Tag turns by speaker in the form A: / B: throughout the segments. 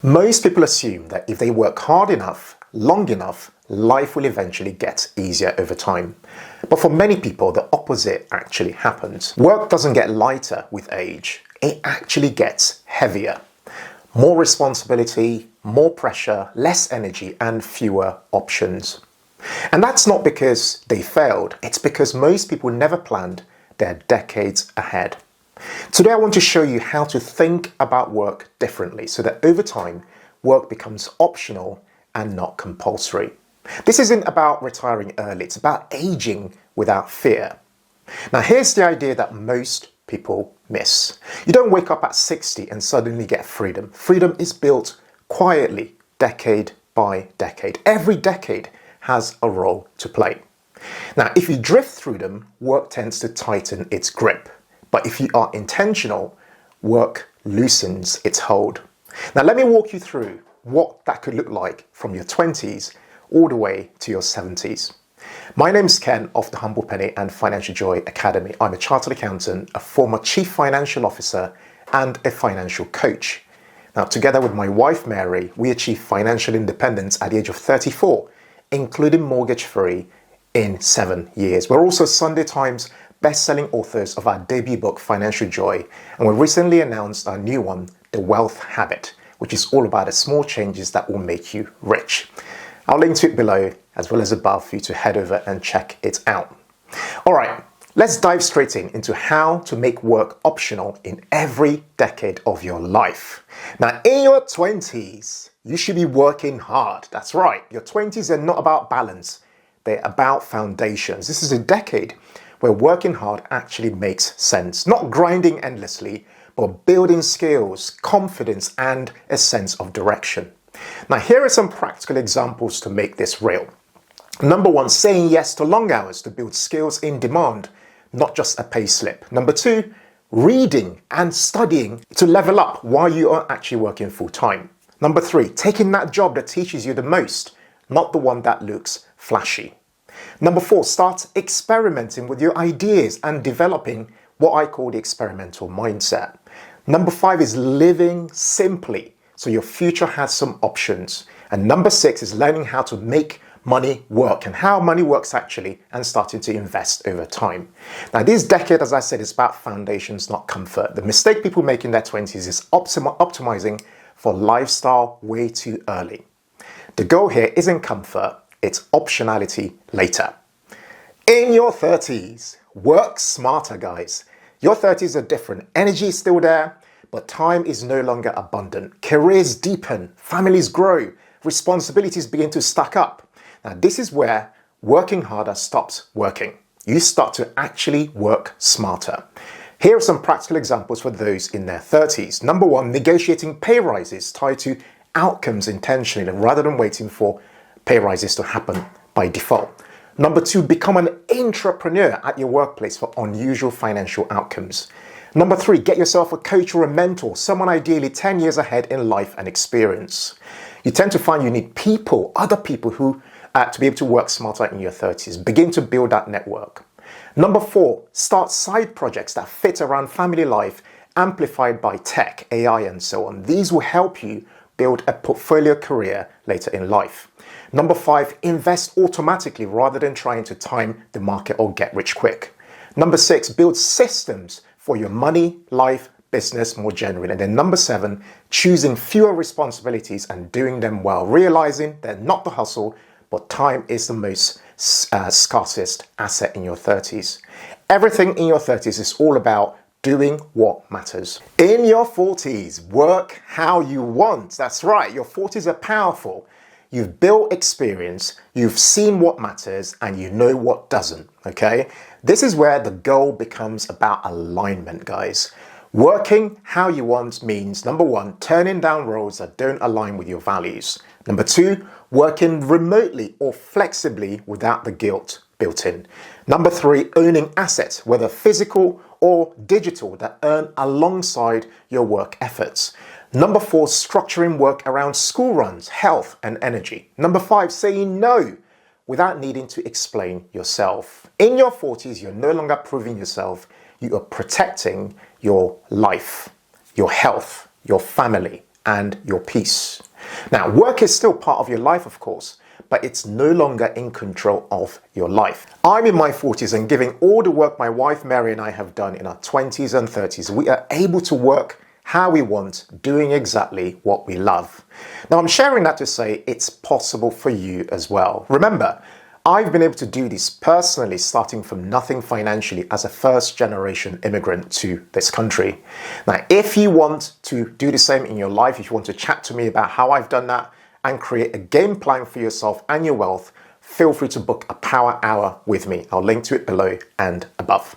A: Most people assume that if they work hard enough, long enough, life will eventually get easier over time. But for many people, the opposite actually happens. Work doesn't get lighter with age. It actually gets heavier. More responsibility, more pressure, less energy, and fewer options. And that's not because they failed. It's because most people never planned their decades ahead. Today I want to show you how to think about work differently so that over time, work becomes optional and not compulsory. This isn't about retiring early, it's about aging without fear. Now here's the idea that most people miss. You don't wake up at 60 and suddenly get freedom. Freedom is built quietly, decade by decade. Every decade has a role to play. Now if you drift through them, work tends to tighten its grip. But if you are intentional, work loosens its hold. Now let me walk you through what that could look like from your 20s all the way to your 70s. My name is Ken of the Humble Penny and Financial Joy Academy. I'm a chartered accountant, a former chief financial officer, and a financial coach. Now together with my wife Mary, we achieved financial independence at the age of 34, including mortgage-free in 7 years. We're also Sunday Times best-selling authors of our debut book, Financial Joy, and we recently announced our new one, The Wealth Habit, which is all about the small changes that will make you rich. I'll link to it below as well as above for you to head over and check it out. All right, let's dive straight into how to make work optional in every decade of your life. Now, in your 20s, you should be working hard. That's right. Your 20s are not about balance. They're about foundations. This is a decade where working hard actually makes sense. Not grinding endlessly, but building skills, confidence, and a sense of direction. Now, here are some practical examples to make this real. Number one, saying yes to long hours to build skills in demand, not just a pay slip. Number two, reading and studying to level up while you are actually working full time. Number three, taking that job that teaches you the most, not the one that looks flashy. Number four, start experimenting with your ideas and developing what I call the experimental mindset. Number five is living simply, so your future has some options. And number six is learning how to make money work and how money works actually and starting to invest over time. Now this decade, as I said, is about foundations, not comfort. The mistake people make in their 20s is optimizing for lifestyle way too early. The goal here isn't comfort, it's optionality later. In your 30s, work smarter, guys. Your 30s are different. Energy is still there, but time is no longer abundant. Careers deepen, families grow, responsibilities begin to stack up. Now, this is where working harder stops working. You start to actually work smarter. Here are some practical examples for those in their 30s. Number one, negotiating pay rises tied to outcomes intentionally rather than waiting for pay rises to happen by default. Number two, become an entrepreneur at your workplace for unusual financial outcomes. Number three, get yourself a coach or a mentor, someone ideally 10 years ahead in life and experience. You tend to find you need people, other people who to be able to work smarter in your 30s. Begin to build that network. Number four, start side projects that fit around family life, amplified by tech, AI, and so on. These will help you build a portfolio career later in life. Number five, invest automatically rather than trying to time the market or get rich quick. Number six, build systems for your money, life, business more generally. And then number seven, choosing fewer responsibilities and doing them well, realizing that not the hustle, but time is the most scarcest asset in your 30s. Everything in your 30s is all about doing what matters. In your 40s, work how you want. That's right, your 40s are powerful. You've built experience, you've seen what matters, and you know what doesn't, okay? This is where the goal becomes about alignment, guys. Working how you want means, number one, turning down roles that don't align with your values. Number two, working remotely or flexibly without the guilt built in. Number three, owning assets, whether physical or digital, that earn alongside your work efforts. Number four, structuring work around school runs, health, and energy. Number five, saying no without needing to explain yourself. In your 40s, you're no longer proving yourself. You are protecting your life, your health, your family, and your peace. Now, work is still part of your life, of course, but it's no longer in control of your life. I'm in my 40s, and given all the work my wife Mary and I have done in our 20s and 30s, we are able to work how we want, doing exactly what we love. Now, I'm sharing that to say it's possible for you as well. Remember, I've been able to do this personally, starting from nothing financially as a first-generation immigrant to this country. Now, if you want to do the same in your life, if you want to chat to me about how I've done that and create a game plan for yourself and your wealth, feel free to book a power hour with me. I'll link to it below and above.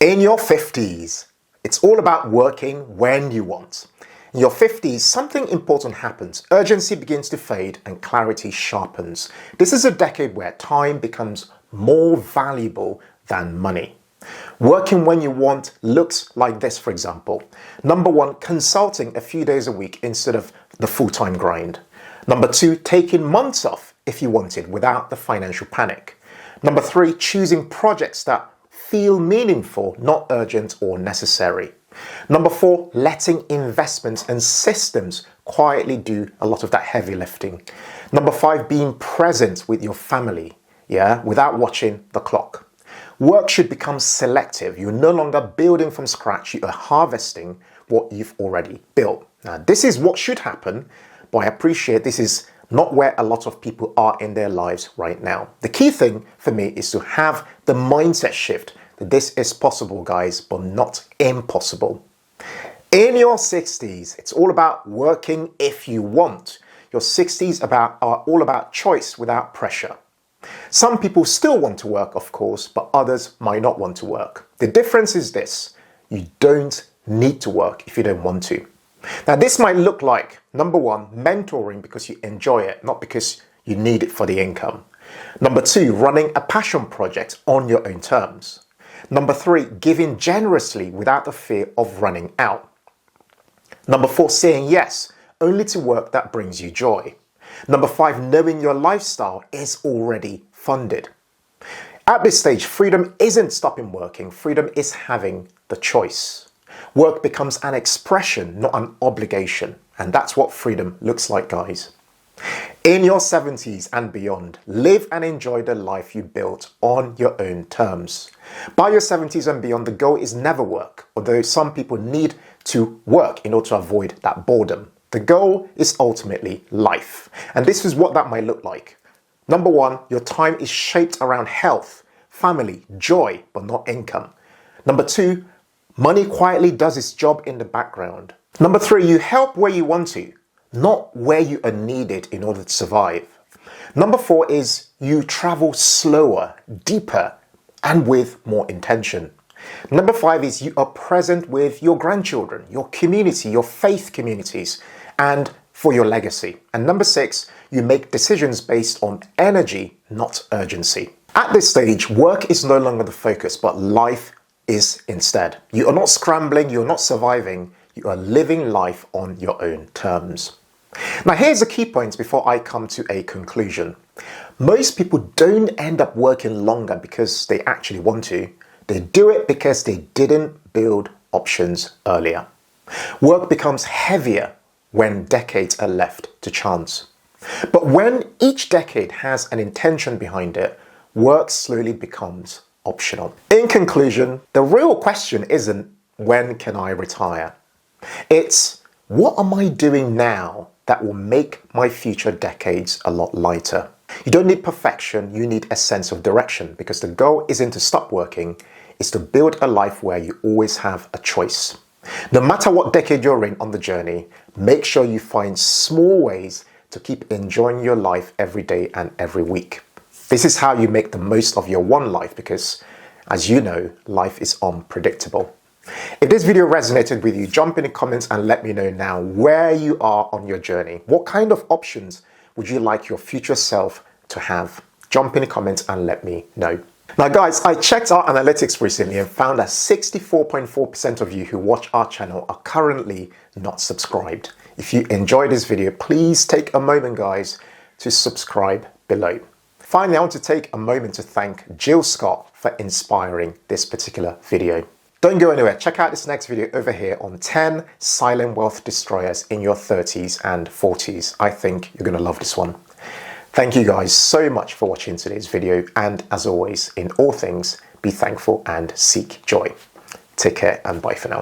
A: In your 50s, it's all about working when you want. In your 50s, something important happens. Urgency begins to fade and clarity sharpens. This is a decade where time becomes more valuable than money. Working when you want looks like this, for example. Number 1, consulting a few days a week instead of the full-time grind. Number 2, taking months off if you wanted without the financial panic. Number 3, choosing projects that feel meaningful, not urgent or necessary. Number 4, letting investments and systems quietly do a lot of that heavy lifting. Number 5, being present with your family, without watching the clock. Work should become selective. You're no longer building from scratch, you are harvesting what you've already built. Now, this is what should happen, but I appreciate this is not where a lot of people are in their lives right now. The key thing for me is to have the mindset shift that this is possible, guys, but not impossible. In your 60s, it's all about working if you want. Your 60s are all about choice without pressure. Some people still want to work, of course, but others might not want to work. The difference is this: you don't need to work if you don't want to. Now, this might look like, number 1, mentoring because you enjoy it, not because you need it for the income. Number 2, running a passion project on your own terms. Number 3, giving generously without the fear of running out. Number 4, saying yes only to work that brings you joy. Number 5, knowing your lifestyle is already funded. At this stage, freedom isn't stopping working. Freedom is having the choice. Work becomes an expression, not an obligation. And that's what freedom looks like, guys. In your 70s and beyond, live and enjoy the life you built on your own terms. By your 70s and beyond, the goal is never work, although some people need to work in order to avoid that boredom. The goal is ultimately life. And this is what that might look like. Number 1, your time is shaped around health, family, joy, but not income. Number 2, money quietly does its job in the background. Number 3, you help where you want to, not where you are needed in order to survive. Number 4 is you travel slower, deeper, and with more intention. Number 5 is you are present with your grandchildren, your community, your faith communities, and for your legacy. And number 6, you make decisions based on energy, not urgency. At this stage, work is no longer the focus, but life is instead. You are not scrambling, you're not surviving, you are living life on your own terms. Now, here's the key points before I come to a conclusion. Most people don't end up working longer because they actually want to. They do it because they didn't build options earlier. Work becomes heavier when decades are left to chance. But when each decade has an intention behind it, work slowly becomes optional. In conclusion, the real question isn't, when can I retire? It's, what am I doing now that will make my future decades a lot lighter? You don't need perfection, you need a sense of direction, because the goal isn't to stop working, it's to build a life where you always have a choice. No matter what decade you're in on the journey, make sure you find small ways to keep enjoying your life every day and every week. This is how you make the most of your one life, because, as you know, life is unpredictable. If this video resonated with you, jump in the comments and let me know now where you are on your journey. What kind of options would you like your future self to have? Jump in the comments and let me know. Now guys, I checked our analytics recently and found that 64.4% of you who watch our channel are currently not subscribed. If you enjoyed this video, please take a moment, guys, to subscribe below. Finally, I want to take a moment to thank Jill Scott for inspiring this particular video. Don't go anywhere. Check out this next video over here on 10 silent wealth destroyers in your 30s and 40s. I think you're going to love this one. Thank you guys so much for watching today's video. And as always, in all things, be thankful and seek joy. Take care and bye for now.